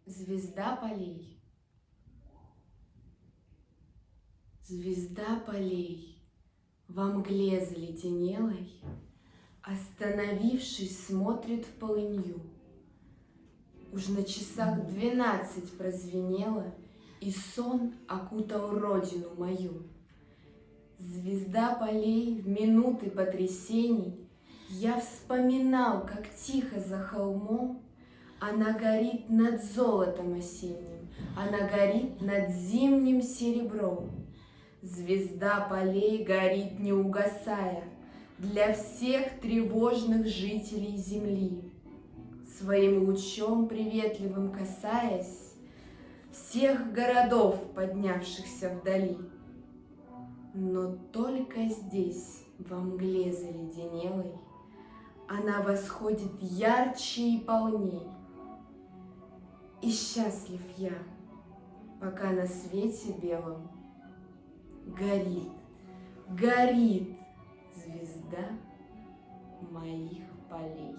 Звезда полей. Звезда полей во мгле заледенелой, остановившись, смотрит в полынью. Уж на часах 12 прозвенело, и сон окутал родину мою. Звезда полей в минуты потрясений я вспоминал, как тихо за холмом она горит над золотом осенним, она горит над зимним серебром. Звезда полей горит, не угасая, для всех тревожных жителей земли, своим лучом приветливым касаясь всех городов, поднявшихся вдали. Но только здесь, во мгле заледенелой, она восходит ярче и полней. И счастлив я, пока на свете белом горит, горит звезда моих полей.